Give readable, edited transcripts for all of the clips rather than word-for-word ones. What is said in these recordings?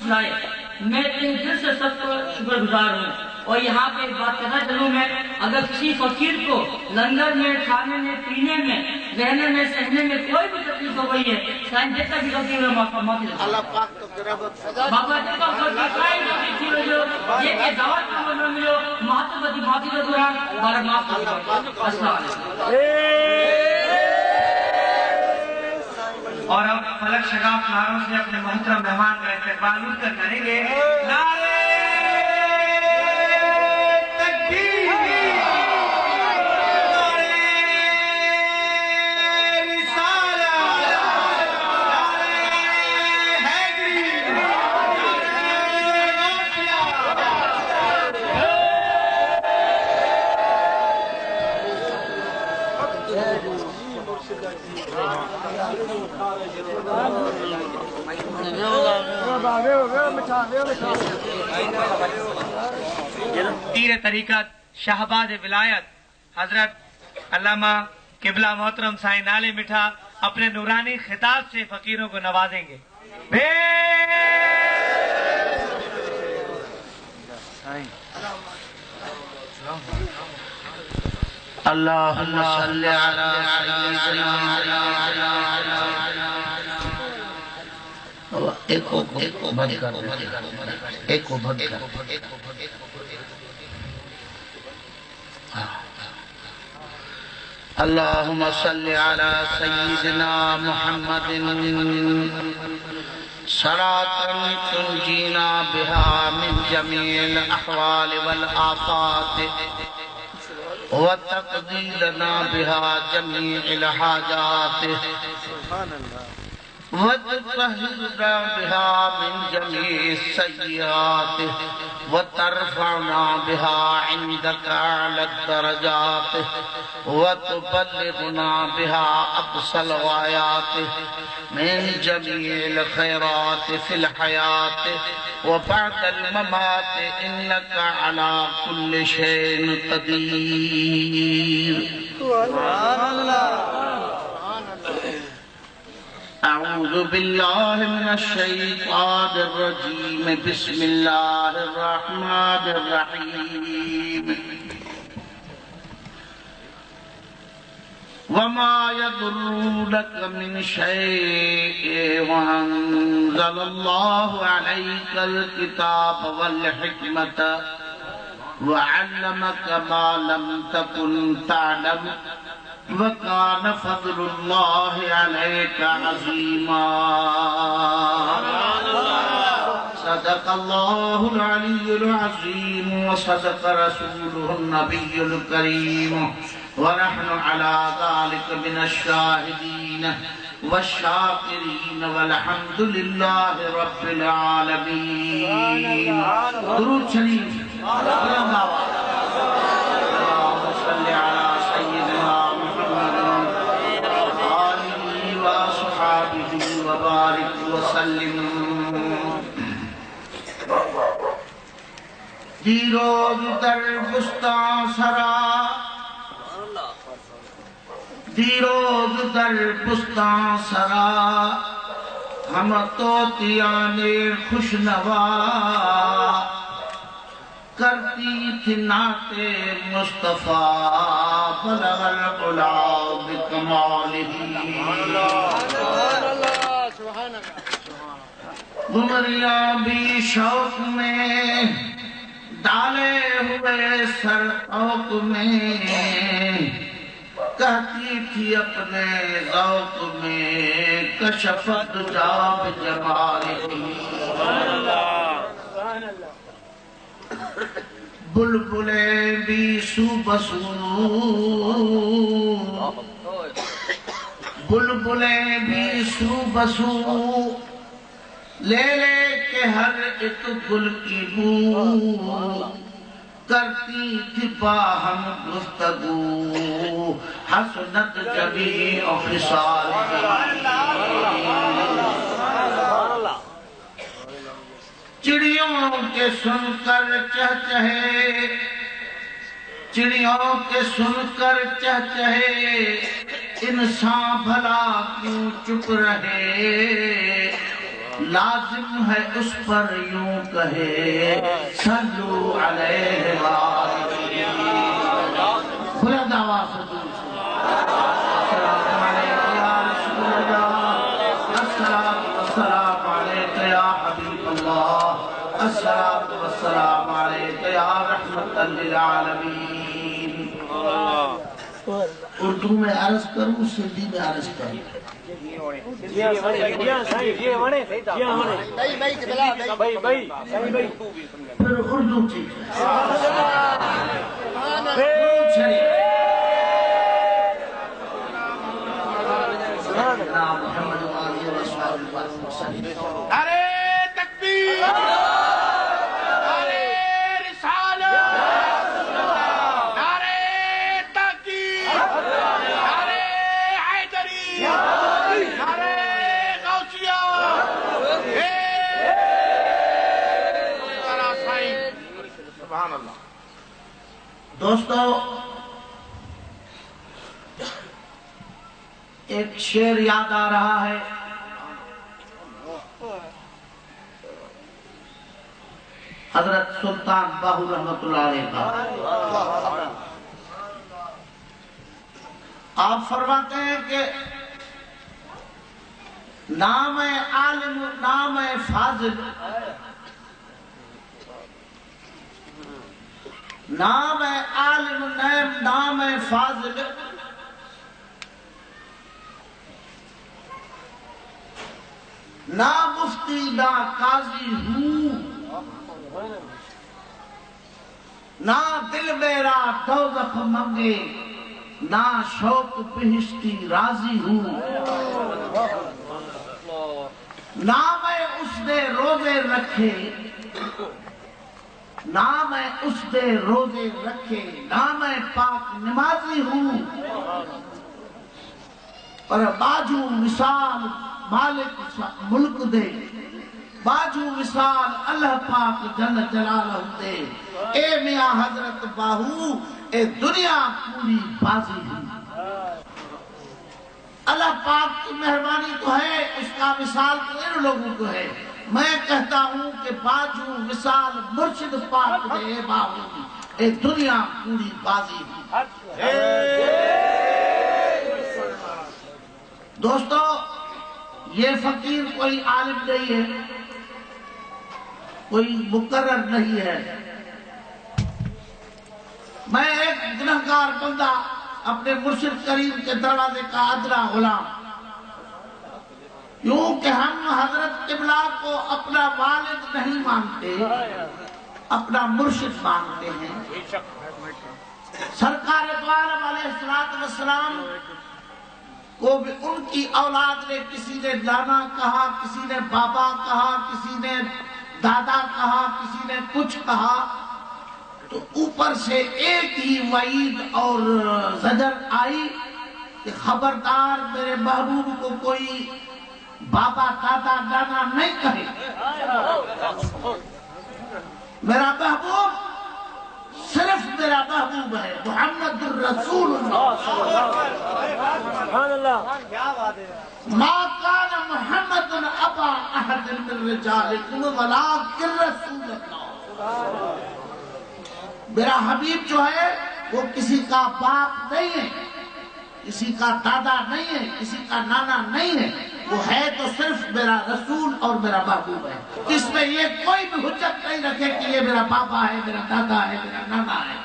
لائے، میں تہ دل سے سب کو شکر گزار ہوں۔ اور یہاں پہ ایک بات کہنا چلوں میں، اگر کسی فقیر کو لنگر میں، کھانے میں، پینے میں، رہنے میں، سہنے میں کوئی بھی تکلیف ہو گئی ہے، سائن جتنا بھی غلطی ہوئے معافی دے۔ اللہ پاک تو کرامت بابا جتنا غلطی سائن جو بھی تھی وجہ یہ کہ دعوت کو نہ ملو، معافی معافی دے دوران بارہ معاف کر دو۔ السلام علیکم۔ اور اب فلک شگاف ناروں سے اپنے محترم مہمان کا استقبال اٹھ کر کریں گے۔ نعرے تکبیر، نعرے رسالت، نعرے حیدری، نعرے غوثیہ۔ پیر طریقت شہباز ولایت حضرت علامہ قبلہ محترم سائیں نالے مٹھا اپنے نورانی خطاب سے فقیروں کو نوازیں گے۔ اللہم صلی علی سیدنا ایک کو بند کر ایک کو بند کر اللہم صلی علی سیدنا محمد صلاة تنجینا بها من جمیع الاحوال والآفات وتقضی لنا بها جمیع الحاجات وتطهرنا بها من جميع السيئات وترفعنا بها عندك أعلى الدرجات وتبلغنا بها أقصى الغايات من جميع الخيرات في الحياة وبعد الممات إنك على كل شيء قدير. سبحان الله. أعوذ بالله من الشيطان الرجيم. بسم الله الرحمن الرحيم. وما يضرونك من شيء وأنزل الله عليك الكتاب والحكمة وعلمك ما لم تكن تعلم وَكَانَ فَضْلُ اللَّهِ عَلَيْكَ عَظِيمًا. صدق الله العلي العظيم وصدق رسوله النبي الكريم ونحن على ذلك من الشاهدين والشاكرين والحمد لله رب العالمين. درود شریف. اللهم صل على سيدنا وبارك وسلم. دیروز در بستان سرا، دیروز در بستان سرا ہم طوطیان خوشنوا کرتی تھی نعت مصطفیٰ بلغ العلا بکمالہ. گمریاں بھی شوق میں ڈالے ہوئے سر اوق میں کہتی تھی اپنے ذوق میں کشفت جاب جمالہ. بلبلیں بھی سو بسو، بلبلیں بھی سو بسو لے لے کے ہر ایک گل کی بو کرتی تھی باہم گفتگو حسنت جمیع خصال. چڑیوں کے سن کر چہچہے، چڑیوں کے سن کر چہچہے انسان بھلا کیوں چپ رہے. لازم ہے اس پر یوں کہے صلو علیہ وآلہ بلند آواز سے دور سے السلام علیکم یا رسول اللہ، السلام علیکم یا حبیب اللہ، السلام علیکم یا رحمت للعالمین۔ اردو میں عرض کروں، سندھی میں عرض کروں؟ پھر اردو ٹھیک ہے۔ ارے تکبیر، ارے رسالت، ارے تحقیق، ارے حیدری، ارے غوثیہ، سبحان اللہ۔ دوستو، ایک شعر یاد آ رہا ہے، حضرت سلطان باہو رحمت اللہ علیہ کا۔ آپ فرماتے ہیں کہ نام عالم، نام فاضل، نام عالم، نام فاضل، نہ مفتی نہ قاضی ہوں، نہ دل میرا دوزخ منگے، نہ شوق بہشتی راضی ہوں، نہ میں اس نے روزے رکھے، نہ میں اس نے روزے رکھے، نہ میں پاک نمازی ہوں، پر باجو مثال مالک ملک دے، باجو مثال اللہ پاک جل جلالہ دے، اے میاں حضرت باہو اے دنیا پوری بازی ہے۔ اللہ پاک کی مہربانی تو ہے، اس کا مثال تو ان لوگوں کو ہے۔ میں کہتا ہوں کہ باجو مثال مرشد پاک دے اے باہو اے دنیا پوری بازی ہے۔ دوستو، یہ فقیر کوئی عالم نہیں ہے، کوئی مقرر نہیں ہے۔ میں ایک گنہگار بندہ، اپنے مرشد کریم کے دروازے کا ادنا غلام، یوں کہ ہم حضرت قبلہ کو اپنا والد نہیں مانتے، اپنا مرشد مانتے ہیں۔ سرکار دو عالم علیہ السلام کو بھی ان کی اولاد نے کسی نے نانا کہا، کسی نے بابا کہا، کسی نے دادا کہا، کسی نے کچھ کہا، تو اوپر سے ایک ہی وعید اور زجر آئی کہ خبردار میرے محبوب کو کوئی بابا دادا نانا نہیں کہے۔ میرا محبوب صرف میرا محبوب ہے، محمد الرسول اللہ۔ ما کان محمد ابا احد من رجالکم ولکن رسول اللہ۔ میرا حبیب جو ہے وہ کسی کا باپ نہیں ہے، کسی کا دادا نہیں ہے، کسی کا نانا نہیں ہے، وہ ہے تو صرف میرا رسول اور میرا محبوب ہے۔ اس میں یہ کوئی بھی حجت نہیں رکھے کہ یہ میرا پاپا ہے، میرا دادا ہے، میرا نانا ہے۔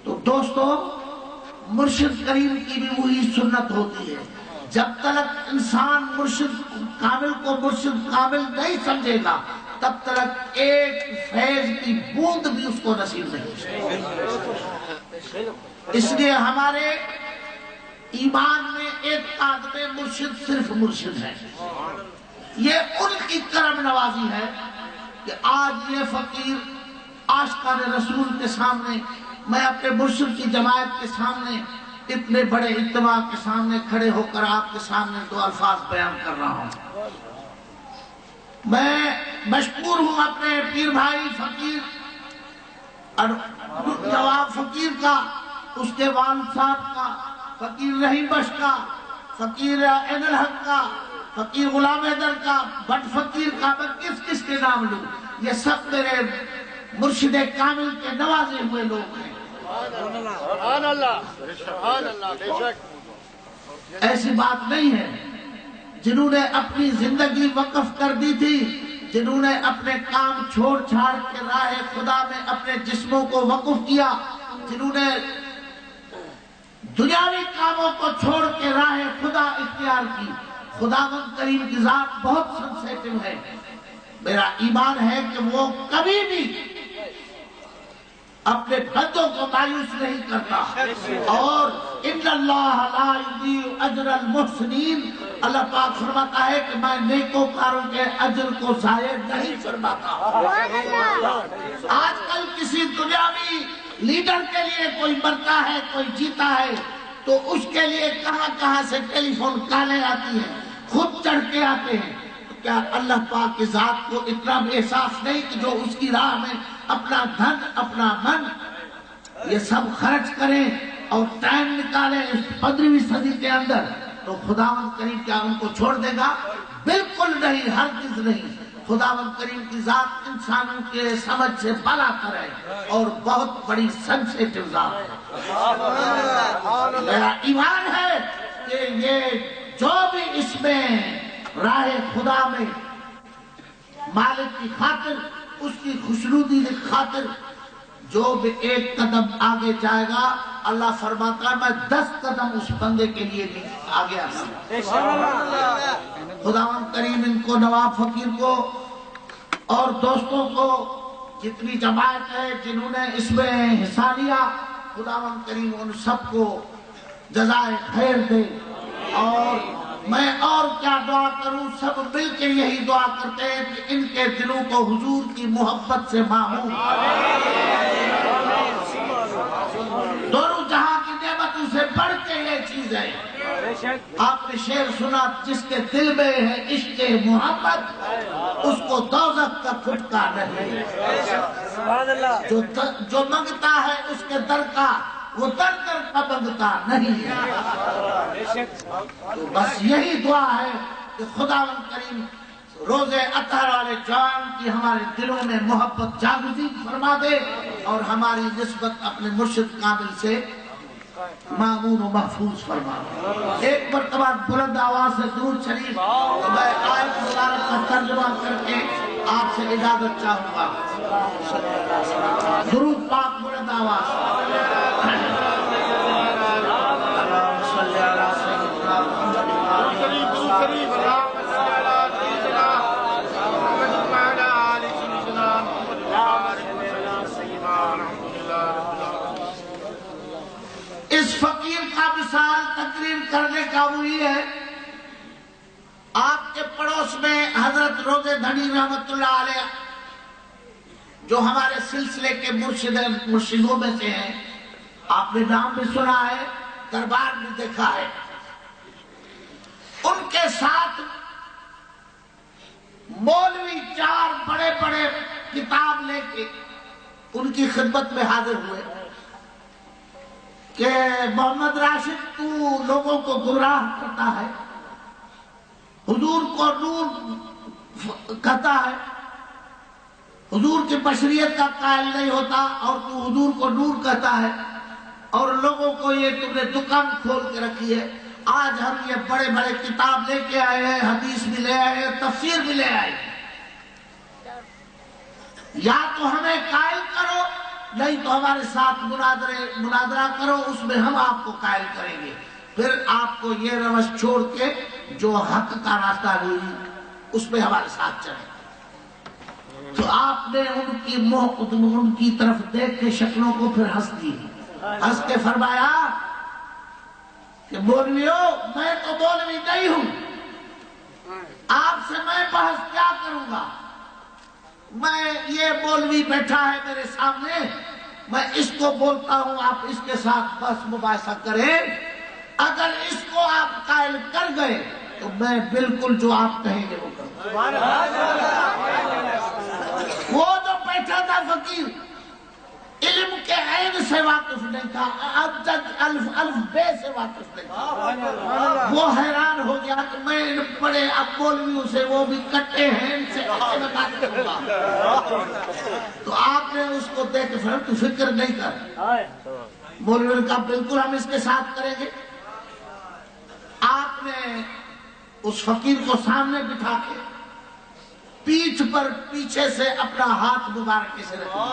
تو دوستو، مرشد کریم کی بھی وہی سنت ہوتی ہے، جب تک انسان مرشد کامل کو مرشد کامل نہیں سمجھے گا، تب تک ایک فیض کی بوند بھی اس کو نصیب نہیں۔ اس لیے ہمارے ایمان میں اعتقاد میں مرشد صرف مرشد ہے۔ یہ ان کی کرم نوازی ہے کہ آج یہ فقیر عاشقان رسول کے سامنے، میں اپنے مرشد کی جماعت کے سامنے، اتنے بڑے اجتماع کے سامنے کھڑے ہو کر آپ کے سامنے دو الفاظ بیان کر رہا ہوں۔ میں مشکور ہوں اپنے پیر بھائی فقیر اور جواب فقیر کا، اس کے والد صاحب کا، فقیر رحیم بخش کا، فقیر عین الحق کا، فقیر غلام حیدر کا، بٹ فقیر کا، میں کس کس کے نام لوں؟ یہ سب میرے مرشد کامل کے نوازے ہوئے لوگ ہیں۔ سبحان اللہ، سبحان اللہ، بے شک۔ ایسی بات نہیں ہے۔ جنہوں نے اپنی زندگی وقف کر دی تھی، جنہوں نے اپنے کام چھوڑ چھاڑ کے راہ خدا میں اپنے جسموں کو وقف کیا، جنہوں نے دنیاوی کاموں کو چھوڑ کے راہ خدا اختیار کی، خداوند کریم کی ذات بہت سنسیٹیو ہے۔ میرا ایمان ہے کہ وہ کبھی بھی اپنے بندوں کو مایوس نہیں کرتا، اور ان اللہ لا یضیع اجر المحسنین، اللہ پاک فرماتا ہے کہ میں نیکوکاروں کے اجر کو ضائع نہیں فرماتا۔ آج کل کسی دنیاوی لیڈر کے لیے کوئی مرتا ہے، کوئی جیتا ہے، تو اس کے لیے کہاں کہاں سے ٹیلی فون کالیں آتی ہیں، خود چڑھ کے آتے ہیں۔ کیا اللہ پاک کی ذات کو اتنا بھی احساس نہیں کہ جو اس کی راہ میں اپنا دھن، اپنا من، یہ سب خرچ کریں اور ٹائم نکالیں اس 15ویں صدی کے اندر، تو خداوند کریم کیا ان کو چھوڑ دے گا؟ بالکل نہیں، ہرگز نہیں۔ خداوند کریم کی ذات انسانوں کے سمجھ سے بالا کر ہے اور بہت بڑی سنسیٹیو ذات ہے۔ میرا ایمان ہے کہ یہ جو بھی اس میں راہ خدا میں مالک کی خاطر، اس کی خوشنودی کی خاطر جو بھی ایک قدم آگے جائے گا، اللہ فرماتا ہے میں 10 قدم اس بندے کے لیے بھی آگے آتا۔ خداوند کریم ان کو، نواب فقیر کو اور دوستوں کو، جتنی جماعت ہے جنہوں نے اس میں حصہ لیا، خداوند کریم ان سب کو جزائے خیر دے۔ اور میں اور کیا دعا کروں، سب مل کے یہی دعا کرتے ہیں کہ ان کے دلوں کو حضور کی محبت سے معمور، دونوں جہاں کی نعمتوں سے بڑھ کے یہ چیز ہے۔ آپ نے شعر سنا، جس کے دل میں ہے عشق محبت، اس کو دوزخ کا کھٹکا نہیں، جو منگتا ہے اس کے در کا، وہ در در کا منگتا نہیں ہے۔ تو بس یہی دعا ہے کہ خداوند کریم روزے اطہر والے جان کی ہمارے دلوں میں محبت جاگزین فرما دے، اور ہماری نسبت اپنے مرشد کامل سے معمون و محفوظ فرما دے۔ ایک مرتبہ بلند آواز سے درود شریف، تو میں آیت مبارک کا ترجمہ کر کے آپ سے اجازت چاہوں گا۔ درود پاک بلند آواز۔ اس فقیر کا مثال تقریر کرنے کا وہی ہے۔ آپ کے پڑوس میں حضرت روزے دھنی رحمت اللہ علیہ، جو ہمارے سلسلے کے مرشدوں میں سے ہیں، آپ نے نام بھی سنا ہے، دربار بھی دیکھا ہے۔ ان کے ساتھ مولوی 4 بڑے بڑے کتاب لے کے ان کی خدمت میں حاضر ہوئے کہ محمد راشد تو لوگوں کو گمراہ کرتا ہے، حضور کو نور کہتا ہے، حضور کی بشریت کا قائل نہیں ہوتا، اور تو حضور کو نور کہتا ہے، اور لوگوں کو یہ تم نے دکان کھول کے رکھی ہے۔ آج ہم یہ بڑے بڑے کتاب لے کے آئے ہیں، حدیث بھی لے آئے ہیں، تفسیر بھی لے آئے ہیں، یا تو ہمیں قائل کرو، نہیں تو ہمارے ساتھ مناظرہ کرو، اس میں ہم آپ کو قائل کریں گے، پھر آپ کو یہ روش چھوڑ کے جو حق کا راستہ ہوئی اس میں ہمارے ساتھ چلیں۔ تو آپ نے ان کی طرف دیکھ کے شکلوں کو پھر ہنس دی، ہنس کے فرمایا کہ مولویو، میں تو مولوی نہیں ہوں، آپ سے میں بحث کیا کروں گا؟ میں یہ مولوی بیٹھا ہے میرے سامنے، میں اس کو بولتا ہوں، آپ اس کے ساتھ بس مباحثہ کریں، اگر اس کو آپ قائل کر گئے تو میں بالکل جو آپ کہیں گے وہ کروں۔ وہ جو بیٹھا تھا فقیر، علم کے عین سے واقف واقف نہیں تھا، اب تک الف بے سے واقف نہیں تھا۔ وہ حیران ہو گیا کہ میں ان بڑے اب مولویوں سے، وہ بھی کٹے ہیں، ان سے کیسے میں بات کروں گا؟ تو آپ نے اس کو دیکھ کے تو فکر نہیں کر، مولویوں نے کہا بالکل ہم اس کے ساتھ کریں گے۔ آپ نے اس فقیر کو سامنے بٹھا کے پیٹھ پر پیچھے سے اپنا ہاتھ مبارک سے رکھا،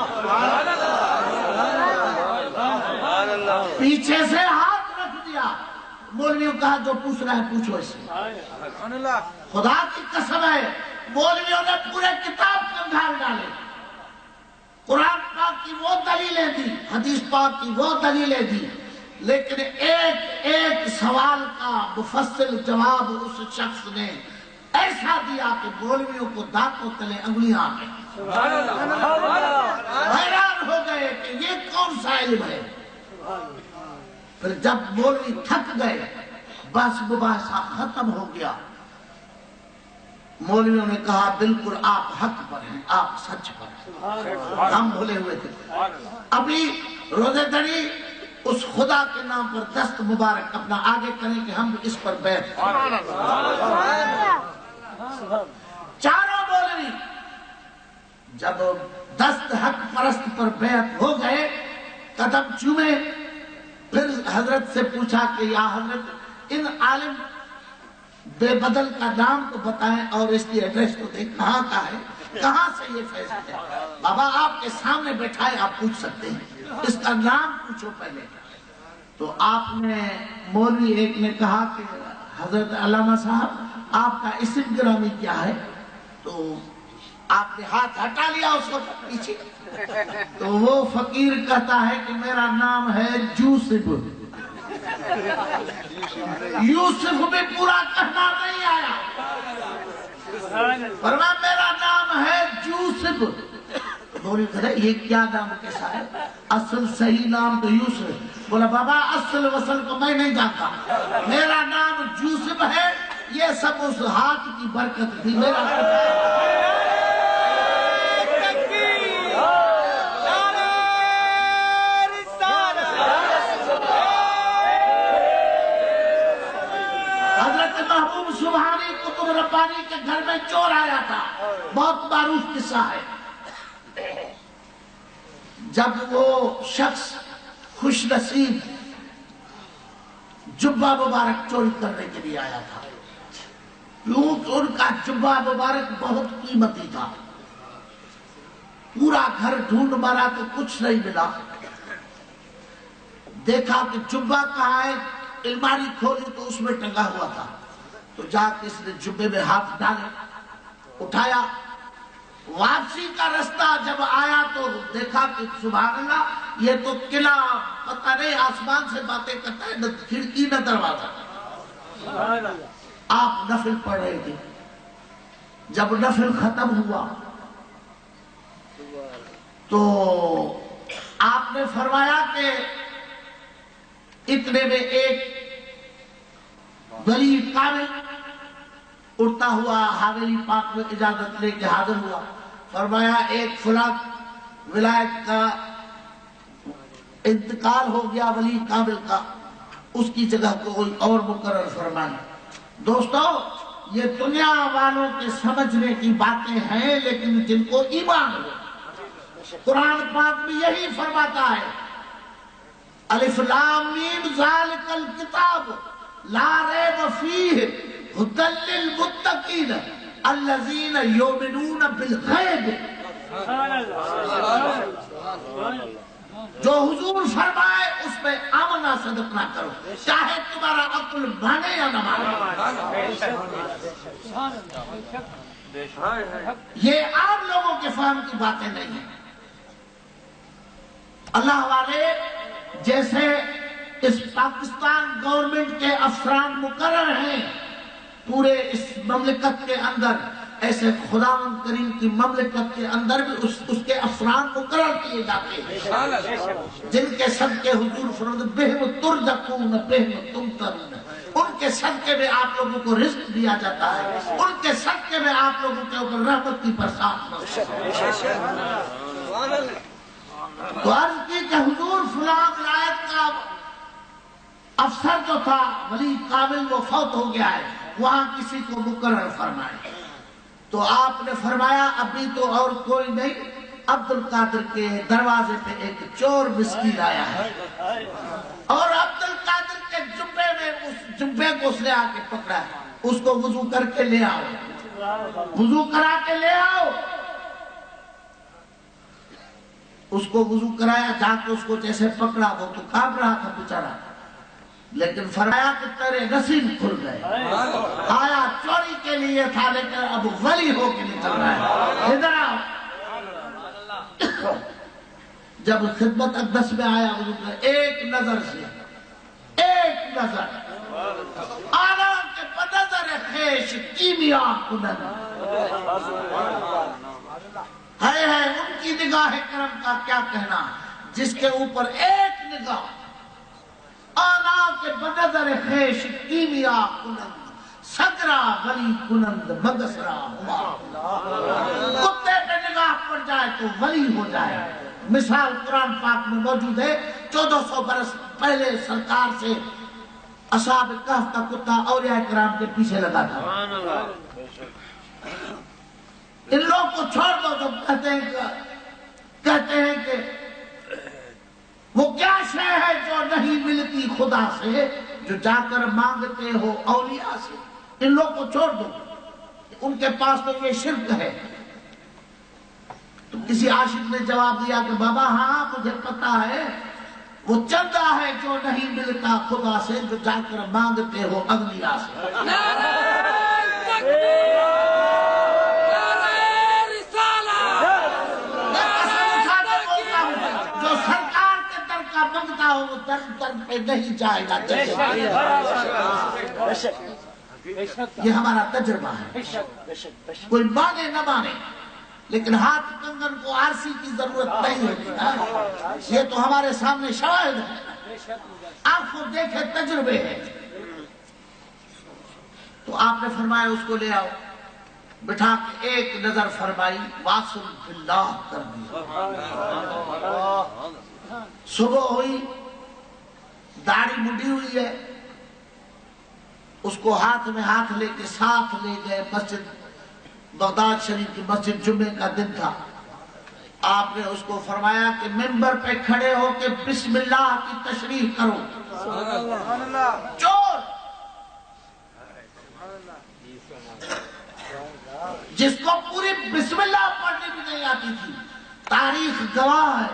پیچھے سے ہاتھ رکھ دیا۔ مولویوں کہا جو پوچھ رہا ہے پوچھو اس سے۔ خدا کی قسم ہے مولویوں نے پورے کتاب کو گھال ڈالے، قرآن پاک کی وہ دلیلیں دی، حدیث پاک کی وہ دلیلیں دی، لیکن ایک ایک سوال کا مفصل جواب اس شخص نے ایسا دیا کہ مولویوں کو دانتوں تلے انگلیاں آ گئیں، حیران ہو گئے کہ یہ کون سا علم ہے۔ پھر جب مولوی تھک گئے، بس مباحثہ ختم ہو گیا، مولویوں نے کہا بالکل آپ حق پر ہیں، آپ سچ پر ہیں، ہم بھولے ہوئے تھے۔ ابھی روزے دڑی اس خدا کے نام پر دست مبارک اپنا آگے کریں کہ ہم اس پر بیعت کریں۔ چاروں مولوی جب دست حق پرست پر بیعت ہو گئے، قدم چومے، پھر حضرت سے پوچھا کہ یا حضرت ان عالم بے بدل کا نام تو بتائیں اور اس کی ایڈریس تو دیں، کہاں کا ہے، کہاں سے یہ فیض ہے؟ بابا آپ کے سامنے بیٹھائے، آپ پوچھ سکتے ہیں، اس کا نام پوچھو پہلے۔ تو آپ نے مولوی ایک نے کہا کہ حضرت علامہ صاحب آپ کا اسم گرامی کیا ہے؟ تو آپ نے ہاتھ ہٹا لیا اس وقت پیچھے، تو وہ فقیر کہتا ہے کہ میرا نام ہے یوسف۔ یوسف بھی پورا کہنا نہیں آیا، فرمایا میرا نام ہے یوسف۔ مولوی کہتا ہے یہ کیا نام کیسا ہے؟ اصل صحیح نام تو یوسف۔ بولا بابا اصل وصل کو میں نہیں جانتا، میرا نام یوسف ہے، یہ سب اس ہاتھ کی برکت تھی۔ میرا حضرت محبوب سبحانی قطب ربانی کے گھر میں چور آیا تھا، بہت معروف قصہ ہے۔ جب وہ شخص خوش نصیب جبہ مبارک چوری کرنے کے لیے آیا تھا، کیونکہ ان کا جبہ مبارک بہت قیمتی تھا، پورا گھر ڈھونڈ مارا تو کچھ نہیں ملا، دیکھا کہ جبہ کہاں ہے، الماری کھولی تو اس میں ٹنگا ہوا تھا، تو جا کے اس نے جبے میں ہاتھ ڈالے، اٹھایا، واپسی کا رستہ جب آیا تو دیکھا کہ سبحان اللہ یہ تو قلعہ پتہ نہیں آسمان سے باتیں کرتا ہے، نہ کھڑکی نہ دروازہ۔ آپ نفل پڑھ رہے تھے، جب نفل ختم ہوا تو آپ نے فرمایا کہ اتنے میں ایک ولی کامل اٹھتا ہوا حویلی پاک میں اجازت لے کے حاضر ہوا، فرمایا ایک فلاں ولایت کا انتقال ہو گیا ولی کامل کا، اس کی جگہ کوئی اور مقرر فرمائیں۔ دوستو یہ دنیا والوں کے سمجھنے کی باتیں ہیں، لیکن جن کو ایمان ہو، قرآن پاک میں یہی فرماتا ہے الف لام میم ذالک الکتاب لا ریب فیہ ھدی للمتقین الذین یؤمنون بالغیب۔ جو حضور فرمائے اس میں آمنا صدق نہ کرو، چاہے تمہارا عقل مانے یا نہ مانے۔ یہ عام لوگوں کے فہم کی باتیں نہیں ہیں۔ اللہ والے جیسے اس پاکستان گورنمنٹ کے افسران مقرر ہیں پورے اس مملکت کے اندر، ایسے خداوند کریم کی مملکت کے اندر بھی اس کے افسران مقرر کیے جاتے ہیں، جن کے صدقے حضور فرماتے بہم ترزقون بہم تمترون، ان کے صدقے میں آپ لوگوں کو رزق دیا جاتا ہے، ان کے صدقے میں آپ لوگوں کے اوپر رحمت کی برسات ہوتی ہے۔ تو عرض کی کہ حضور فلاں افسر جو تھا ولی کامل وہ فوت ہو گیا ہے، وہاں کسی کو مقرر فرمائے۔ تو آپ نے فرمایا ابھی تو اور کوئی نہیں، عبد القادر کے دروازے پہ ایک چور مسکین آیا ہے، اور عبد القادر کے جبے میں اس جبے کو اس نے آ کے پکڑا ہے، اس کو وضو کر کے لے آؤ، وضو کرا کے لے آؤ۔ اس کو وضو کرایا، جا کے اس کو جیسے پکڑا، وہ تو کانپ رہا تھا بیچارہ، لیکن فرمایا کہ تیرے نصیب کھل گئے، آیا چوری کے لیے تھا لیکن اب ولی ہو کے نکل رہا ہے۔ ادھر آؤ۔ جب خدمت اقدس میں آیا وضو کر، ایک نظر سے، ایک نظر آنا کے بنظر خیش کیمیا کنن، ہے ان کی نگاہ کرم کا کیا کہنا، جس کے اوپر ایک نگاہ آنا کے بنظر خیش کیمیا کنند سگرا ولی کنند مگسرا ہوا۔ کتے پہ نگاہ پڑ جائے تو ولی ہو جائے۔ مثال قرآن پاک میں موجود ہے، 1400 برس پہلے سرکار سے اصحاب کہف کا کتا اولیاء کرام کے پیچھے لگا تھا۔ ان لوگ کو چھوڑ دو جو کہتے ہیں کہ وہ کیا شے ہے جو نہیں ملتی خدا سے، جو جا کر مانگتے ہو اولیاء سے۔ ان لوگ کو چھوڑ دو، ان کے پاس تو یہ شرک ہے۔ تو کسی عاشق نے جواب دیا کہ بابا ہاں مجھے پتا ہے، وہ چندہ ہے جو نہیں ملتا خدا سے، جو جا کر مانگتے ہو اولیاء سے۔ جو سرکار کے در کا مانگتا ہو وہ در پہ نہیں جائے گا۔ یہ ہمارا تجربہ ہے، کوئی مانے نہ مانے، لیکن ہاتھ کنگن کو آرسی کی ضرورت نہیں ہوتی۔ یہ تو ہمارے سامنے شواہد ہے، آپ کو دیکھے تجربے ہیں۔ تو آپ نے فرمایا اس کو لے آؤ، بٹھا کے ایک نظر فرمائی، واصل باللہ کر دیا۔ صبح ہوئی، داڑھی مڈی ہوئی ہے، اس کو ہاتھ میں ہاتھ لے کے ساتھ لے گئے مسجد بغداد شریف کی مسجد، جمعے کا دن تھا۔ آپ نے اس کو فرمایا کہ ممبر پہ کھڑے ہو کے بسم اللہ کی تشریح کرو۔ چور جس کو پوری بسم اللہ پڑھنے بھی نہیں آتی تھی، تاریخ گواہ ہے،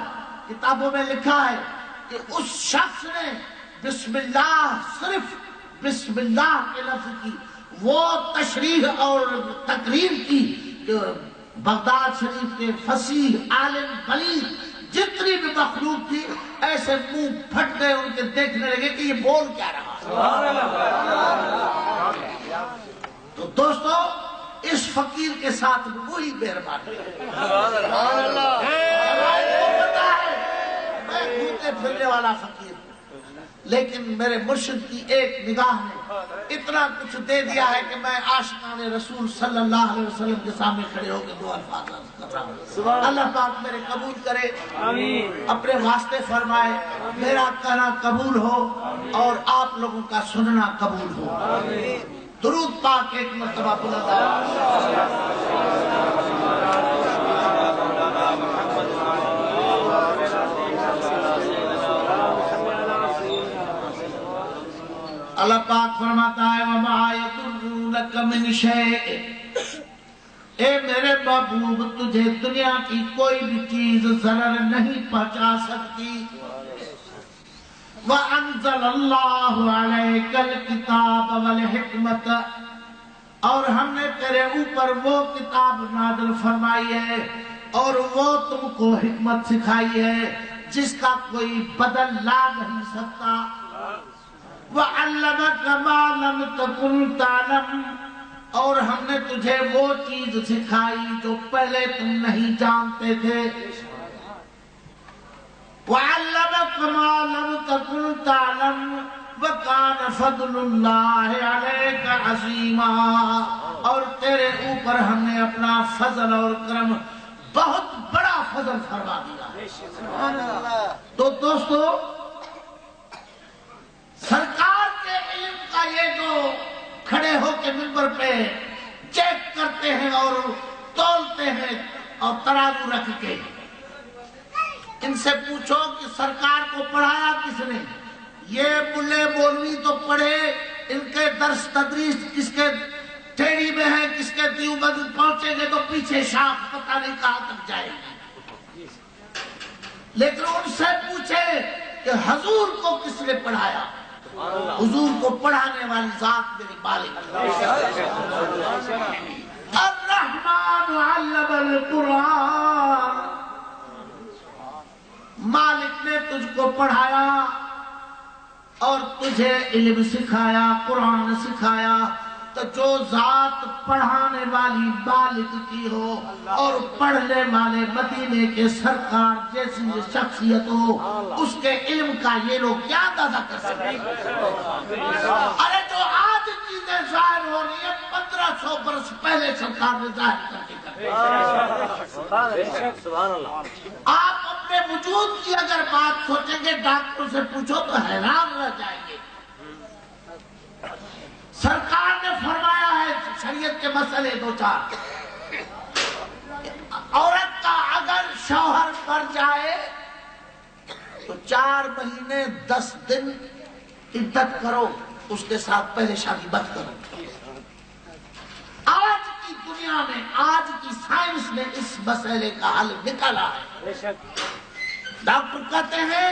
کتابوں میں لکھا ہے کہ اس شخص نے بسم اللہ، صرف بسم اللہ کے لفظ کی وہ تشریح اور تقریر کی کہ بغداد شریف کے فصیح عالم بلیغ جتنی بھی مخلوق تھی ایسے منہ پھٹ گئے، ان کے دیکھنے لگے کہ یہ بول کیا رہا ہے۔ تو دوستو اس فقیر کے ساتھ وہی مہربانی ہے۔ میں گھومتے پھرنے والا فقیر، لیکن میرے مرشد کی ایک نگاہ نے اتنا کچھ دے دیا ہے کہ میں عاشقان رسول صلی اللہ علیہ وسلم کے سامنے کھڑے ہو کے دو الفاظ کر رہا ہوں۔ اللہ پاک میرے قبول کرے، اپنے واسطے فرمائے، میرا کہنا قبول ہو اور آپ لوگوں کا سننا قبول ہو۔ درود پاک ایک مرتبہ بلند اللہ پاک فرماتا ہے وَمَا يَضُرُّونَكَ مِنْ شَيْءٍ، اے میرے محبوب تجھے دنیا کی کوئی بھی چیز ضرر نہیں پہنچا سکتی۔ وَأَنزَلَ اللَّهُ عَلَيْكَ الْكِتَابَ وَالْحِكْمَةَ، اور ہم نے تیرے اوپر وہ کتاب نازل فرمائی ہے اور وہ تم کو حکمت سکھائی ہے جس کا کوئی بدل لا نہیں سکتا۔ وَعَلَّمَكَ مَا لَمْ تَكُنْ تَعْلَمْ، اور ہم نے تجھے وہ چیز سکھائی جو پہلے تم نہیں جانتے تھے۔ وَعَلَّمَكَ مَا لَمْ تَكُنْ تَعْلَمْ وَكَانَ فَضْلُ اللَّهِ عَلَيْكَ عَظِيمًا، اور تیرے اوپر ہم نے اپنا فضل اور کرم بہت بڑا فضل فرما دیا۔ تو دوستو سرکار اوپر پہ چیک کرتے ہیں اور تولتے ہیں اور ترازو رکھ کے. ان سے پوچھو کہ سرکار کو پڑھایا کس نے؟ یہ ملے مولوی تو پڑھے، ان کے درس تدریس کس کے ٹیڑھی میں ہے، کس کے دیوبند پہنچیں گے تو پیچھے شاخ پتہ نہیں کہاں تک جائے گی. لیکن ان سے پوچھے کہ حضور کو کس نے پڑھایا؟ حضور کو پڑھانے والی ذات میری مالک الرحمن علم القرآن. مالک نے تجھ کو پڑھایا اور تجھے علم سکھایا، قرآن سکھایا. تو جو ذات پڑھانے والی مالک کی ہو اور پڑھنے والے مدینے کے سرکار جیسی شخصیت ہو، اس کے علم کا یہ لوگ کیا اندازہ کر سکتے ہیں؟ ارے جو آج چیزیں ظاہر ہو رہی ہیں 1500 برس پہلے سرکار نے ظاہر کر کے آپ اپنے وجود کی اگر بات سوچیں گے، ڈاکٹر سے پوچھو تو حیران رہ جائیں گے. سرکار نے فرمایا ہے شریعت کے مسئلے 2-4. عورت کا اگر شوہر مر جائے تو 4 مہینے 10 دن عدت کرو، اس کے ساتھ پہلے شادی مت کرو. آج کی دنیا میں، آج کی سائنس نے اس مسئلے کا حل نکالا ہے. ڈاکٹر کہتے ہیں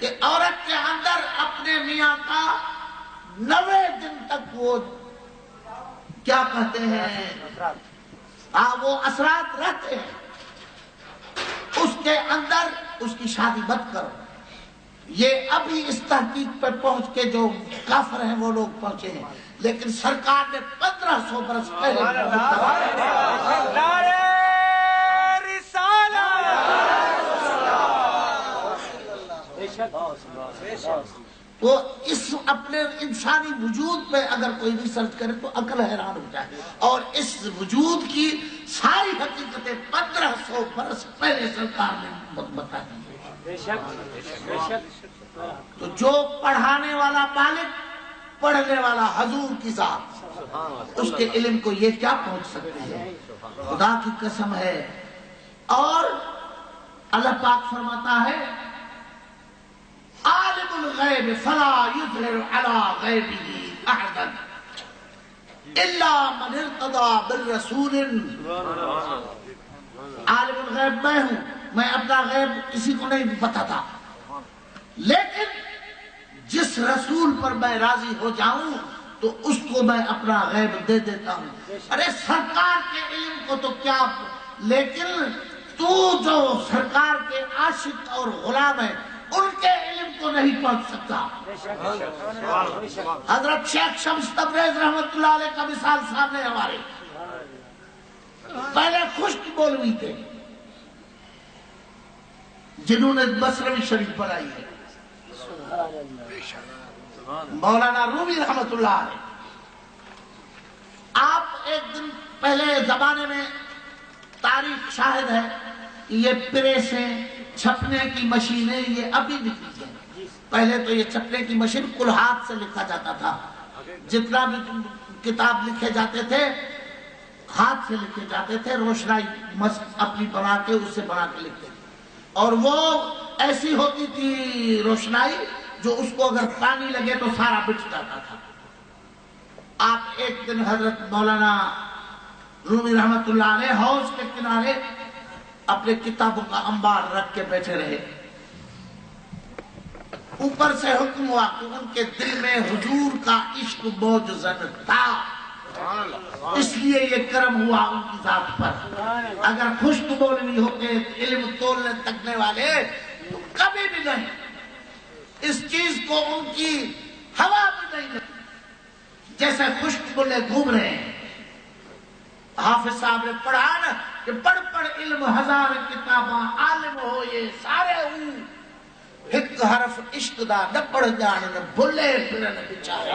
کہ عورت کے اندر اپنے میاں کا 90 دن تک وہ کیا کہتے ہیں وہ اثرات رہتے ہیں. اس کے اندر اس کی شادی مت کرو. یہ ابھی اس تحقیق پر پہنچ کے جو کافر ہیں وہ لوگ پہنچے ہیں، لیکن سرکار نے 1500 برس پہلے وہ اس اپنے انسانی وجود پہ اگر کوئی ریسرچ کرے تو عقل حیران ہو جائے. اور اس وجود کی ساری حقیقتیں 1500 برس پہلے سرکار نے بتائی. تو جو پڑھانے والا مالک، پڑھنے والا حضور کی ذات، اس کے علم کو یہ کیا پہنچ سکتے ہیں؟ خدا کی قسم ہے. اور اللہ پاک فرماتا ہے عالم الغیب فلا یظہر علی غیبہ احدا الا من ارتضی بالرسول. عالم الغیب میں ہوں، میں اپنا غیب کسی کو نہیں بتاتا، لیکن جس رسول پر میں راضی ہو جاؤں تو اس کو میں اپنا غیب دے دیتا ہوں. ارے سرکار کے علم کو تو کیا، لیکن تو جو سرکار کے عاشق اور غلام ہے ان کے علم کو نہیں پہنچ سکتا. حضرت شیخ شمس تبریز رحمت اللہ علیہ کا مثال سامنے ہمارے. پہلے خشک مولوی تھے جنہوں نے بصروی شریف پڑھائی ہے. مولانا رومی رحمت اللہ علیہ. آپ ایک دن پہلے زمانے میں تاریخ شاہد ہے کہ یہ پریسیں، چھپنے کی مشینیں یہ ابھی نکلی ہیں. پہلے تو یہ چھپنے کی مشین کل ہاتھ سے لکھا جاتا تھا. جتنا بھی کتاب لکھے جاتے تھے ہاتھ سے لکھے جاتے تھے، روشنائی اپنی بنا کے اس سے بنا کے لکھتے تھے. اور وہ ایسی ہوتی تھی روشنائی جو اس کو اگر پانی لگے تو سارا بچ جاتا تھا. آپ ایک دن حضرت مولانا رومی رحمت اللہ علیہ حوض کے کنارے اپنے کتابوں کا انبار رکھ کے بیٹھے رہے. اوپر سے حکم ہوا کہ ان کے دل میں حضور کا عشق موجزن تھا، اس لیے یہ کرم ہوا ان کی ذات پر. اگر خشک مولوی ہوتے علم تولنے تکنے والے تو کبھی بھی نہیں اس چیز کو ان کی ہوا بھی نہیں لگتی. جیسے خشک مولے گھوم رہے ہیں. حافظ صاحب نے پڑھا نا کہ پڑھ پڑھ علم ہزار کتاباں عالم ہو یہ سارے ہوں، ایک حرف عشق دا نہ پڑھ جان نہ بھلے پھرن بچارے.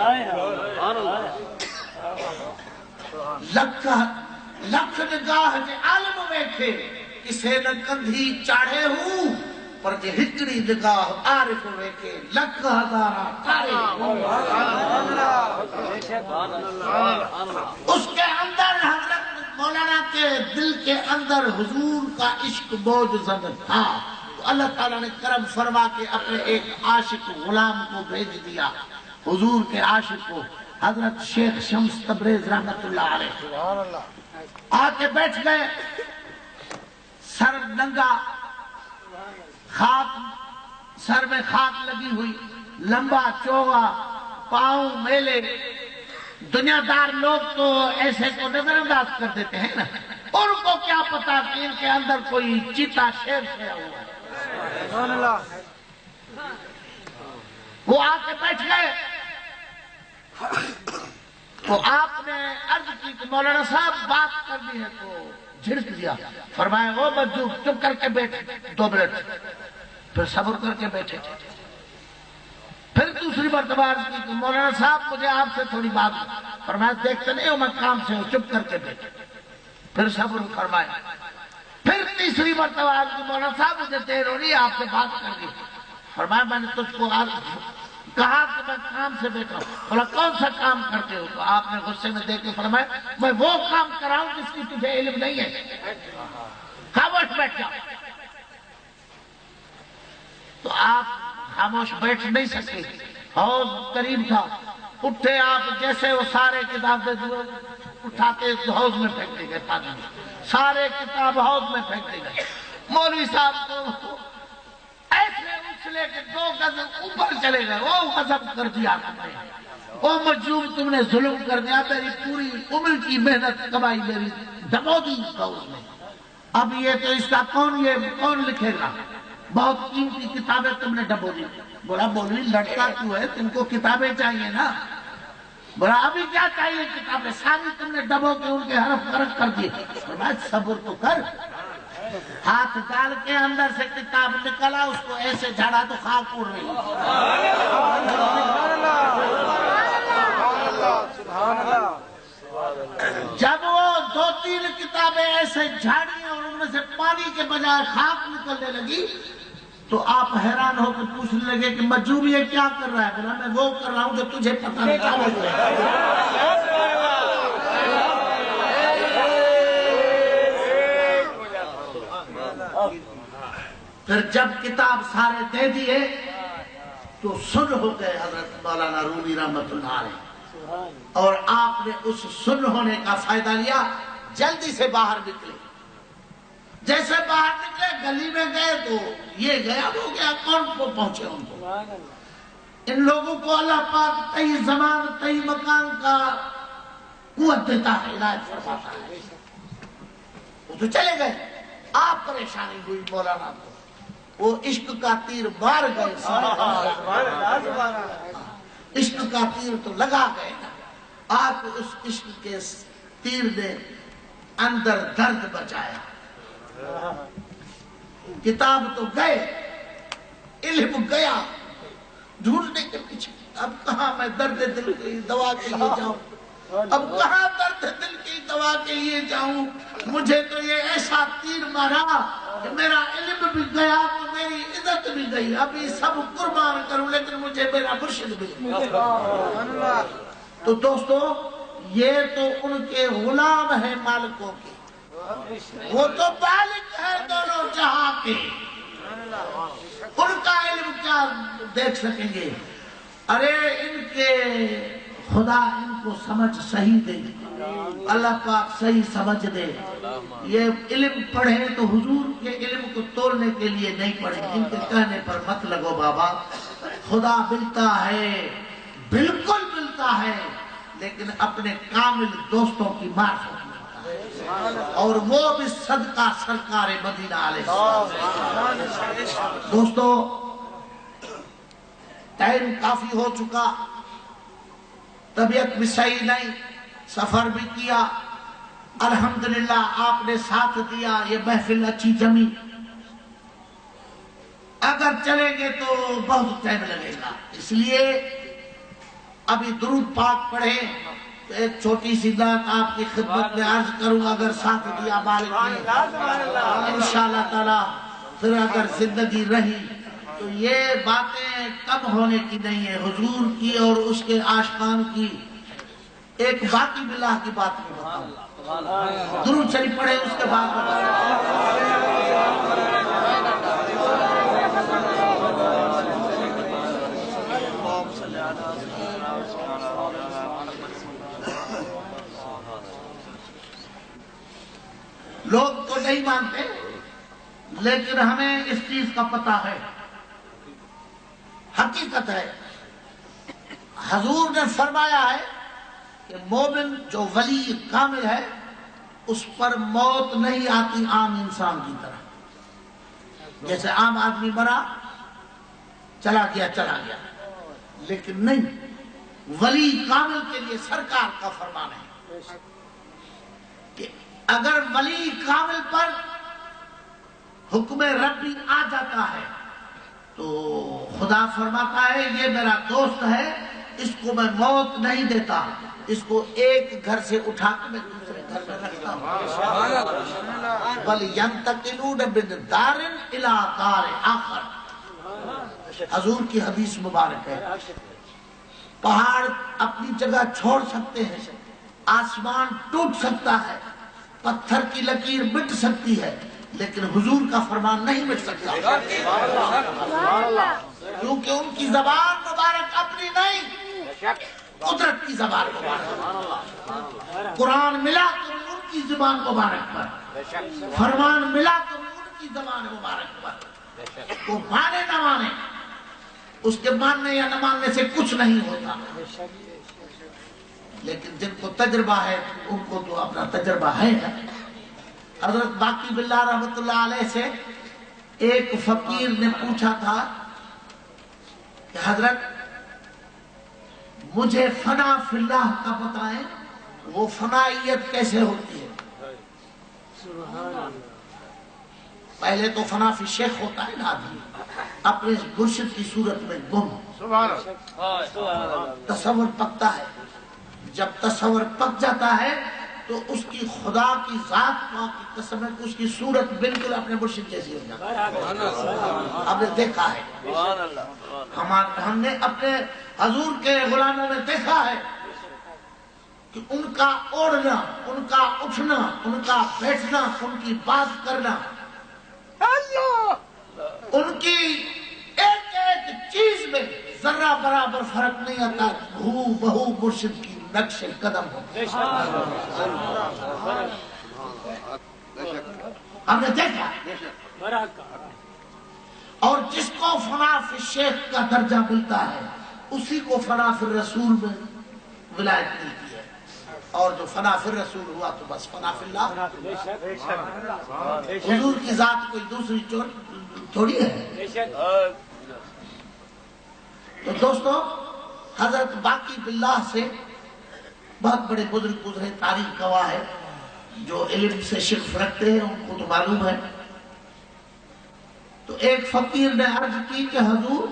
لکھ نگاہ جے عالم ویکھے کسے نہ کندھی چاڑھے ہوں، پر جے ہکڑی نگاہ عارف ویکے لکھ ہزارہ تارے اس کے اندر حضرت مولانا کے دل کے اندر حضور کا عشق بوجھ زد تھا، تو اللہ تعالیٰ نے کرم فرما کے اپنے ایک عاشق غلام کو بھیج دیا، حضور کے عاشق کو، حضرت شیخ شمس تبریز رحمت اللہ علیہ آ کے بیٹھ گئے، سر ننگا، خاک سر میں خاک لگی ہوئی، لمبا چوغا، پاؤں میلے۔ دنیا دار لوگ تو ایسے کو نظر انداز کر دیتے ہیں نا، ان کو کیا پتا کہ ان کے اندر کوئی چیتا شیر سویا ہوا ہے۔ وہ آ کے بیٹھ گئے، تو آپ نے عرض کی کہ مولانا صاحب بات کرنی ہے، تو جھڑک دیا، فرمایا وہ مجذوب چپ کر کے بیٹھے 2 منٹ، پھر صبر کر کے بیٹھے، پھر دوسری مرتبہ عرض کی کہ مولانا صاحب مجھے آپ سے تھوڑی بات، فرمایا دیکھتے نہیں ہو میں کام سے ہوں، چپ کر کے بیٹھے، پھر صبر فرمایا، پھر تیسری مرتبہ عرض کی مولانا صاحب مجھے دیر ہو رہی ہے آپ سے بات کرنی، فرمایا میں نے تجھ کو کہا کہ میں کام سے بیٹھا ہوں، بولا کون سا کام کرتے ہو؟ تو آپ نے غصے میں دیکھ کے فرمایا میں وہ کام کراؤں جس کی تجھے علم نہیں ہے، خاموش بیٹھ جاؤ۔ تو آپ خاموش بیٹھ نہیں سکے، حوض قریب تھا، اٹھے آپ، جیسے وہ سارے کتابیں اٹھاتے حوض میں پھینک دے گئے، پانی میں سارے کتاب حوض میں پھینک دے گئے۔ مولوی صاحب کو ایسے اچھلے کے 2 گز اوپر چلے گئے، وہ غضب کر دیا تم نے، او مجذوب تم نے ظلم کر دیا، میری پوری عمر کی محنت کمائی میری دبو دی اس نے، اب یہ تو اس کا کون لکھے گا، بہت قیمتی کتابیں تم نے ڈبو دی۔ بولا مولوی لڑکا کیوں ہے، تم کو کتابیں چاہیے نا؟ بولا ابھی کیا چاہیے کتابیں، ساری تم نے ڈبو کے ان کے حرف غرق کر دیے۔ فرمایا صبر تو کر، ہاتھ ڈال کے اندر سے کتاب نکلا، اس کو ایسے جھاڑا تو خاک اڑ رہی۔ جب وہ 2-3 کتابیں ایسے جھاڑی اور ان میں سے پانی کے بجائے خاک نکلنے لگی، تو آپ حیران ہو کے پوچھنے لگے کہ مجذوب یہ کیا کر رہا ہے؟ بولا میں وہ کر رہا ہوں جو تجھے پتہ نہیں چلا۔ پھر جب کتاب سارے دے دیے تو سن ہو گئے حضرت مولانا رومی رحمت اللہ علیہ، اور آپ نے اس سن ہونے کا فائدہ لیا، جلدی سے باہر نکلے، جیسے باہر نکلے گلی میں گئے تو یہ گیا وہ گیا، کون کو پہنچے ان کو؟ ان لوگوں کو اللہ پاک کئی زمان کئی مکان کا قوت دیتا ہے، عنایت فرماتا ہے، وہ تو چلے گئے۔ آپ پریشانی ہوئی مولانا کو، وہ عشق کا تیر مار گئے، عشق کا تیر تو لگا گئے، آپ اس عشق کے تیر نے اندر درد بچایا۔ کتاب تو گئے، علم گیا، ڈھونڈنے کے پیچھے، اب کہاں میں درد دل کی دوا کے لیے جاؤں، اب کہاں درد دل کی دوا کے لیے جاؤں، مجھے تو یہ ایسا تیر مارا کہ میرا علم بھی گیا تو میری عزت بھی گئی، ابھی سب قربان کروں لیکن مجھے میرا مرشد بھی گیا۔ تو دوستو یہ تو ان کے غلام ہیں مالکوں کے، وہ تو بالغ ہے دونوں جہاں کے، ان کا علم کیا دیکھ سکیں گے؟ ارے ان کے خدا ان کو سمجھ صحیح دے، اللہ پاک صحیح سمجھ دے۔ یہ علم پڑھے تو حضور کے علم کو تولنے کے لیے نہیں پڑھے، ان کے کہنے پر مت لگو بابا، خدا ملتا ہے، بالکل ملتا ہے، لیکن اپنے کامل دوستوں کی معرفت ملتا ہے، اور وہ بھی صدقہ سرکار مدینہ علیہ السلام۔ دوستو ٹائم کافی ہو چکا، طبیعت بھی صحیح نہیں، سفر بھی کیا، الحمدللہ آپ نے ساتھ دیا، یہ محفل اچھی جمی، اگر چلیں گے تو بہت ٹائم لگے گا، اس لیے ابھی درود پاک پڑھیں تو ایک چھوٹی سی بات آپ کی خدمت میں عرض کروں، اگر ساتھ دیا مالک نے انشاءاللہ تعالی پھر اگر زندگی رہی تو یہ باتیں کم ہونے کی نہیں ہے، حضور کی اور اس کے عاشقان کی ایک باقی باللہ کی بات میں بتاؤں، درود شریف پڑھے اس کے بعد لوگ تو نہیں مانتے، لیکن ہمیں اس چیز کا پتہ ہے، حقیقت ہے۔ حضور نے فرمایا ہے کہ مومن جو ولی کامل ہے اس پر موت نہیں آتی عام انسان کی طرح، جیسے عام آدمی مرا چلا گیا، لیکن نہیں، ولی کامل کے لیے سرکار کا فرمان ہے کہ اگر ولی کامل پر حکم ربی آ جاتا ہے تو خدا فرماتا ہے یہ میرا دوست ہے، اس کو میں موت نہیں دیتا، اس کو ایک گھر سے اٹھا کے میں دوسرے گھر میں رکھتا ہوں، بل ينتقلون من دار الى دار آخر۔ حضور کی حدیث مبارک ہے، پہاڑ اپنی جگہ چھوڑ سکتے ہیں، آسمان ٹوٹ سکتا ہے، پتھر کی لکیر مٹ سکتی ہے، لیکن حضور کا فرمان نہیں مٹ سکتا، کیونکہ ان کی زبان مبارک اپنی نہیں، قدرت کی زبان مبارک، قرآن ملا تو ان کی زبان مبارک پر، فرمان ملا تو ان کی زبان مبارک پر، وہ مانے نہ مانے، اس کے ماننے یا نہ ماننے سے کچھ نہیں ہوتا، لیکن جن کو تجربہ ہے ان کو تو اپنا تجربہ ہے۔ حضرت باقی باللہ رحمت اللہ علیہ سے ایک فقیر نے پوچھا تھا کہ حضرت مجھے فنا فی اللہ کا بتائیں، وہ فنائیت کیسے ہوتی ہے؟ پہلے تو فنا فی شیخ ہوتا ہے نا، آدمی اپنے مرشد کی صورت میں گم، تصور پکتا ہے، جب تصور پک جاتا ہے تو اس کی خدا کی ذات کی قسم ہے کہ اس کی صورت بالکل اپنے مرشد جیسی ہو جاتی ہے۔ ہم نے دیکھا ہے، ہم نے اپنے حضور کے غلاموں میں دیکھا ہے کہ ان کا اوڑھنا، ان کا اٹھنا، ان کا بیٹھنا، ان کی بات کرنا، ان کی ایک ایک چیز میں ذرہ برابر فرق نہیں آتا، ہو بہو مرشد کی نقش قدم ہو۔ ہم نے دیکھا، اور جس کو فنا فی الشیخ کا درجہ ملتا ہے اسی کو فنا فی الرسول میں ولایت ملتی ہے، اور جو فنا فی الرسول ہوا تو بس فنا فی اللہ۔ حضور کی ذات کوئی دوسری تھوڑی ہے۔ تو دوستو، حضرت باقی باللہ سے بہت بڑے بزرگ گزرے، تاریخ گواہ ہے، جو علم سے شغف رکھتے ہیں ان کو تو معلوم ہے۔ تو ایک فقیر نے عرض کی کہ حضور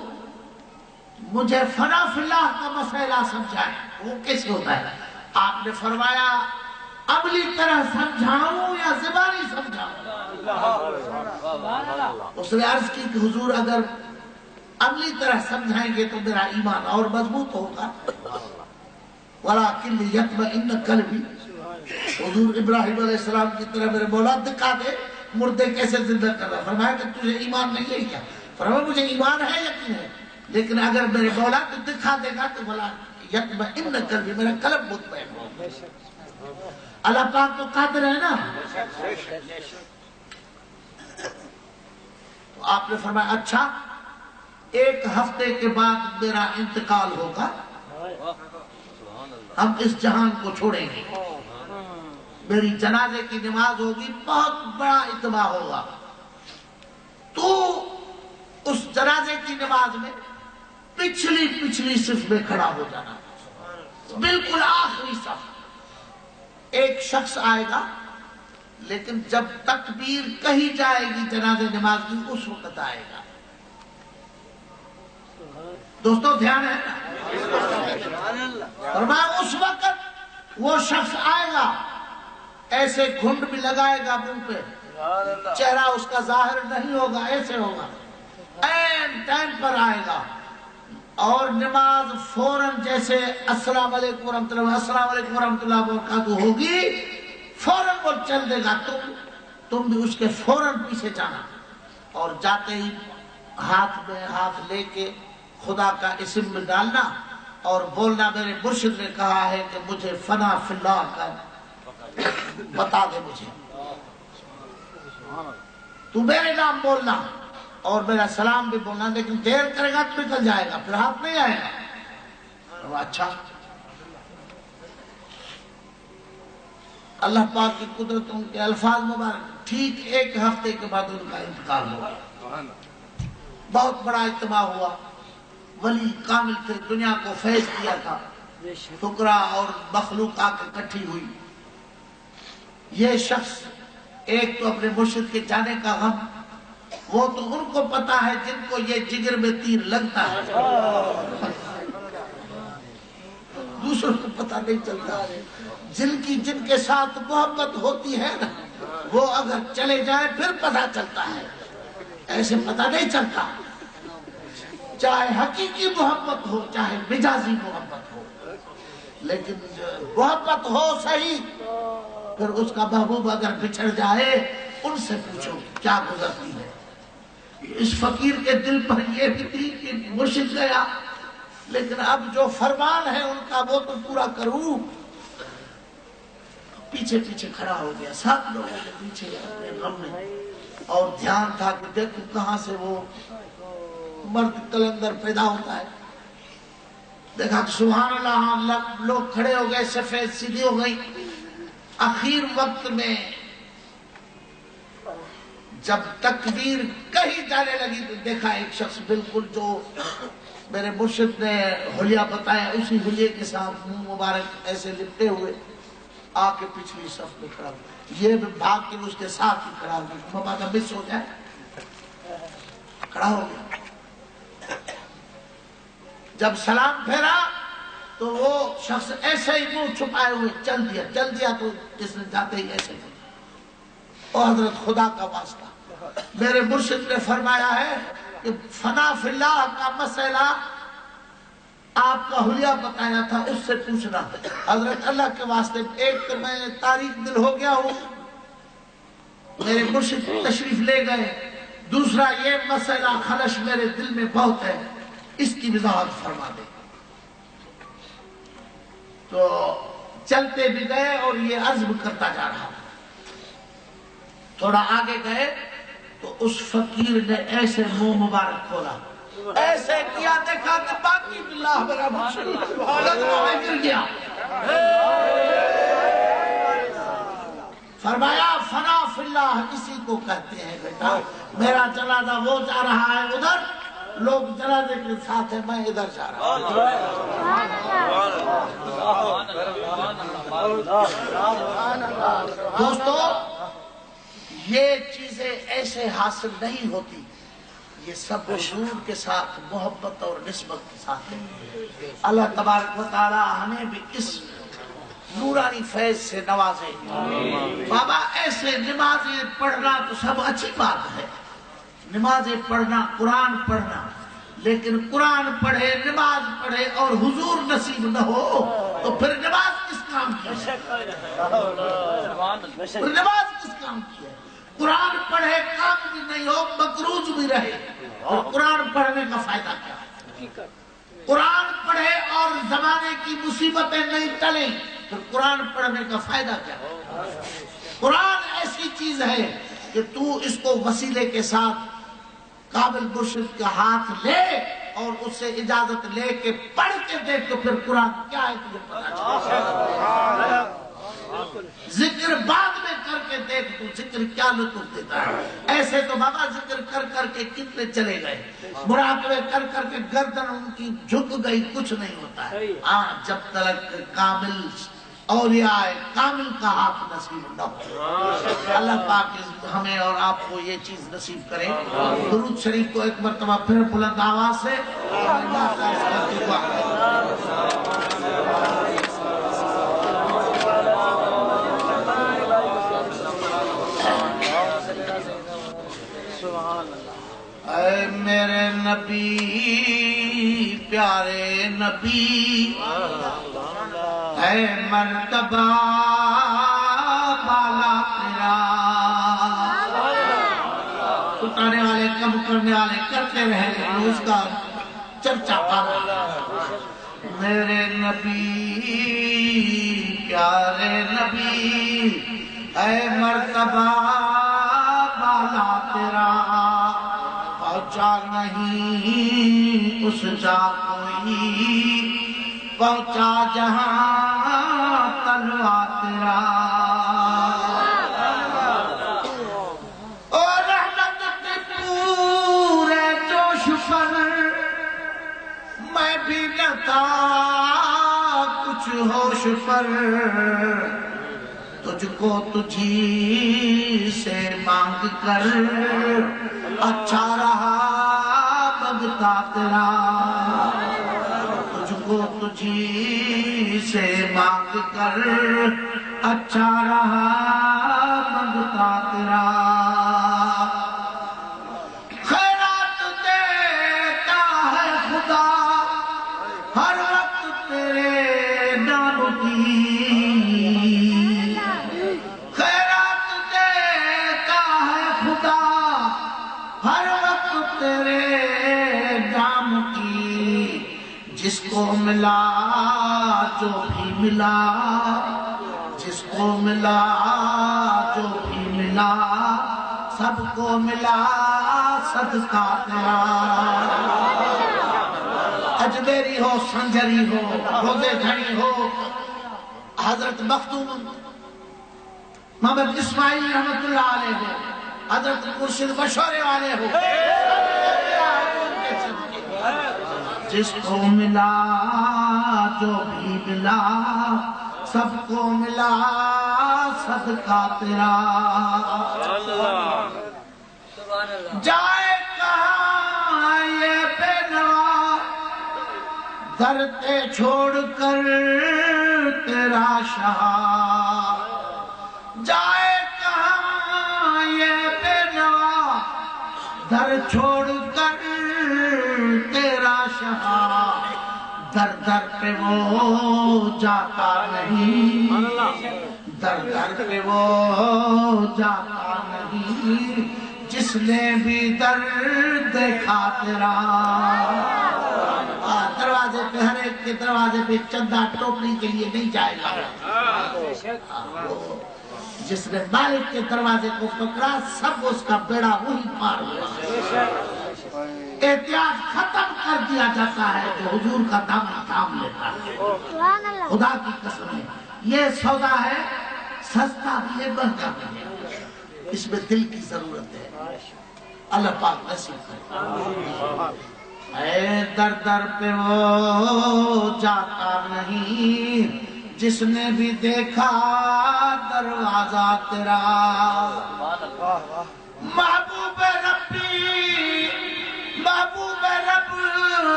مجھے فنا فی اللہ کا مسئلہ سمجھائیں، وہ کیسے ہوتا ہے؟ آپ نے فرمایا عملی طرح سمجھاؤں یا زبانی سمجھاؤں؟ اس نے عرض کی کہ حضور اگر عملی طرح سمجھائیں گے تو میرا ایمان اور مضبوط ہوگا، وَلَكِنْ لِيَطْمَئِنَّ قَلْبِي، حضور ابراہیم علیہ السلام کی طرح میرے مولا دکھا دے مردے کیسے زندہ کر رہا۔ فرمایا کہ تجھے ایمان نہیں ہے کیا؟ فرمایا مجھے ایمان ہے، یقین ہے، لیکن اگر میرے مولا تو دکھا دے گا تو وَلَكِنْ قَلْبِي، میرا قلب مطمئن ہو۔ اللہ پاک تو قادر ہے نا۔ تو آپ نے فرمایا اچھا، ایک ہفتے کے بعد میرا انتقال ہوگا، ہم اس جہان کو چھوڑیں گے، میری جنازے کی نماز ہوگی، بہت بڑا اجتماع ہوگا، تو اس جنازے کی نماز میں پچھلی صف میں کھڑا ہو جانا، بالکل آخری صف۔ ایک شخص آئے گا، لیکن جب تکبیر کہی جائے گی جنازے نماز کی اس وقت آئے گا۔ دوستو دھیان ہے، فرمایا اس وقت وہ شخص آئے گا، ایسے گھنڈ بھی لگائے گا منہ پہ، چہرہ اس کا ظاہر نہیں ہوگا، ایسے ہوگا، این ٹائم پر آئے گا، اور نماز فوراً جیسے السلام علیکم ورحمۃ اللہ، السلام علیکم ورحمۃ اللہ وبرکاتہ ہوگی، فوراً وہ چل دے گا، تم بھی اس کے فوراً پیچھے جانا، اور جاتے ہی ہاتھ میں ہاتھ لے کے خدا کا اسم میں ڈالنا اور بولنا میرے مرشد نے کہا ہے کہ مجھے فنا فی اللہ کا بتا دے، مجھے تو میرے نام بولنا اور میرا سلام بھی بولنا، لیکن دیر کرے گا تو نکل جائے گا، پھر ہاتھ نہیں آئے گا۔ اچھا، اللہ پاک کی قدرت، ان کے الفاظ مبارک، ٹھیک ایک ہفتے کے بعد ان کا انتقال ہوا۔ بہت بڑا اجتماع ہوا، ولی کامل تھے، دنیا کو فیض کیا تھا، فقراء اور مخلوق آ کے اکٹھی ہوئی۔ یہ شخص ایک تو اپنے مرشد کے جانے کا غم، وہ تو ان کو پتا ہے جن کو یہ جگر میں تیر لگتا ہے، دوسروں کو پتا نہیں چلتا، جن کے ساتھ محبت ہوتی ہے نا، وہ اگر چلے جائیں پھر پتا چلتا ہے، ایسے پتا نہیں چلتا، چاہے حقیقی محبت ہو چاہے مجازی محبت ہو، لیکن محبت ہو صحیح، پھر اس کا محبوب اگر بچھڑ جائے ان سے پوچھو کیا گزرتی ہے۔ اس فقیر کے دل پر یہ بھی تھی کہ مرشد گیا، لیکن اب جو فرمان ہے ان کا وہ تو پورا کروں، پیچھے پیچھے کھڑا ہو گیا، 7 لوگوں کے پیچھے اپنے غم میں، اور دھیان تھا کہ دیکھو کہاں سے وہ مرد کلندر پیدا ہوتا ہے۔ دیکھا کہ سبحان اللہ، لوگ کھڑے ہو گئے، سفید سیدھی ہو گئی۔ آخر وقت میں جب تکبیر کہیں جانے لگی تو دیکھا ایک شخص بالکل جو میرے مرشد نے حلیہ بتایا اسی حلیے کے ساتھ منہ مبارک ایسے لپٹے ہوئے آ کے پچھلی صف میں کھڑا ہوا، یہ بھی بھاگ کے اس کے ساتھ ہی کھڑا ہوا، مبادہ مس ہو جائے، کھڑا ہو گیا۔ جب سلام پھیرا تو وہ شخص ایسے ہی منہ چھپائے ہوئے چل دیا تو جس نے جاتے ہی ایسے ہی، اور حضرت خدا کا واسطہ، میرے مرشد نے فرمایا ہے کہ فنا فی اللہ کا مسئلہ آپ کا حلیہ بتایا تھا، اس سے پوچھنا۔ حضرت اللہ کے واسطے، ایک تو میں تاریخ دل ہو گیا ہوں، میرے مرشد تشریف لے گئے، دوسرا یہ مسئلہ خلش میرے دل میں بہت ہے، اس کی وضاحت فرما دے۔ تو چلتے بھی گئے اور یہ عزم کرتا جا رہا، تھوڑا آگے گئے تو اس فقیر نے ایسے منہ مبارک کھولا، ایسے کیا، دیکھا کہ باقی باللہ میرا مرشد گر گیا۔ فرمایا فنا فی اللہ اسی کو کہتے ہیں بیٹا، میرا جنازہ وہ جا رہا ہے ادھر، لوگ جنازے کے ساتھ ہیں، میں ادھر جا رہا ہوں۔ دوستو، یہ چیزیں ایسے حاصل نہیں ہوتی، یہ سب حضور کے ساتھ محبت اور نسبت کے ساتھ ہے۔ اللہ تبارک و تعالی ہمیں بھی اس نورانی فیض سے نوازے۔ بابا ایسے نمازیں پڑھنا تو سب اچھی بات ہے، نمازیں پڑھنا، قرآن پڑھنا، لیکن قرآن پڑھے، نماز پڑھے اور حضور نصیب نہ ہو تو پھر نماز کس کام کی ہے؟ نماز کس کام کی ہے؟ قرآن پڑھے کام بھی نہیں ہو، مقروض بھی رہے، اور قرآن پڑھنے کا فائدہ کیا؟ قرآن پڑھے اور زمانے کی مصیبتیں نہیں ٹلیں پھر قرآن پڑھنے کا فائدہ کیا؟ قرآن ایسی چیز ہے کہ تو اس کو وسیلے کے ساتھ قابل مرشد کا ہاتھ لے اور اس سے اجازت لے کے پڑھ کے دیکھ تو پھر قرآن کیا ہے تجھے پتا چلے۔ ذکر بعد میں کر کے دیکھ تو ذکر کیا لطف دیتا ہے۔ ایسے تو بابا ذکر کر کر کے کتنے چلے گئے، مراقبے کر کر کے گردن ان کی جھک گئی، کچھ نہیں ہوتا ہے۔ جب تک کامل اولیاء کامل کا ہاتھ نصیب نہ ہو۔ اللہ پاک ہمیں اور آپ کو یہ چیز نصیب کرے۔ درود شریف کو ایک مرتبہ پھر بلند آواز سے اے میرے نبی پیارے نبی اے مرتبہ بالا تیرا اٹھانے والے کم کرنے والے کرتے رہے اس کا چرچا پالا میرے نبی پیارے نبی اے مرتبہ بالا تیرا پہنچا نہیں اس جا کوئی پہنچا جہاں تلوا تیرا اور رحمت کے پورے جوش پر میں بھی نہ تھا کچھ ہوش پر تجھ کو تجھی سے مانگ کر اچھا رہا بگتا تیرا تجھ کو تجھی سے مانگ کر اچھا رہا بگتا تیرا خیرات دیتا ہے خدا ہر وقت تیرے نام کی خیرات دیتا ہے خدا ہر وقت تیرے نام کی جس کو ملا جو بھی ملا جس کو ملا جو بھی ملا سب کو ملا صدقہ تیرا اجمیری ہو سنجری ہو روزے جھڑی ہو حضرت مختوم محمد اسماعیل رحمت اللہ علیہ ہو حضرت مرشد مشورے والے ہو جس کو ملا جو بھی ملا سب کو ملا صدقہ تیرا جائے کہاں یہ بے نوا دھرتے چھوڑ کر تیرا شاہ جائے کہاں یہ بے نوا در چھوڑ کر تیرا شاہ در در پہ وہ جاتا نہیں در در پہ وہ جاتا نہیں جس نے بھی در دیکھا تیرا دروازے پہ ہر ایک کے دروازے پہ چندہ ٹوکری کے لیے نہیں جائے گا جس نے مالک کے دروازے کو پکڑا سب اس کا بیڑا وہی پار ہوا احتیاط ختم کر دیا جاتا ہے جو حضور کا دامن تھام لیتا ہے خدا کی قسم ہے یہ سودا ہے سستا بھی ہے مہنگا بھی ہے اس میں دل کی ضرورت ہے اللہ پاک نصیب کرے اے در در پہ وہ جاتا نہیں جس نے بھی دیکھا دروازہ تیرا محبوب ربی محبوب رب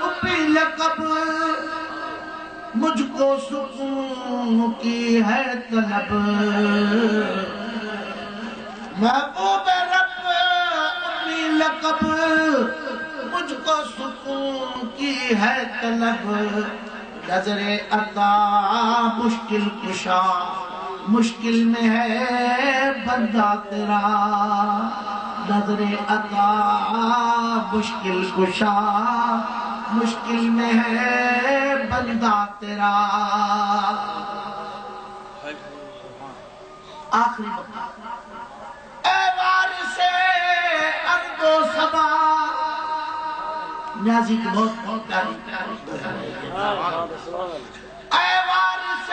اپی لقب مجھ کو سکون کی ہے طلب محبوب رب اپی لقب مجھ کو سکون کی ہے طلب نظر عطا مشکل کشا مشکل میں ہے بندہ تیرا نظر عطا مشکل کشا مشکل میں ہے بندہ تیرا آخری بات اے وارث ارض و سما نیازی کی بہت پیاری اے وارث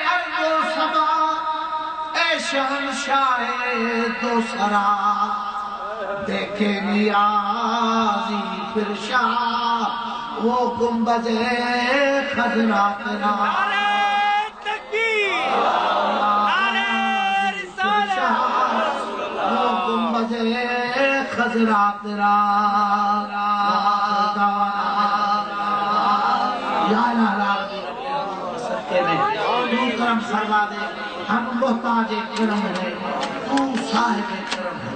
ارض و سما اے شہنشاہ دو سرا دیکھے نیازی پھر شاہ وہ گنبد خضرا تیرا وہ گنبد خضرا تیرا یا اللہ سکتے میں تو کرم فرما دے ہم محتاج کرم ہے تو صاحب کرم ہے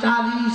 40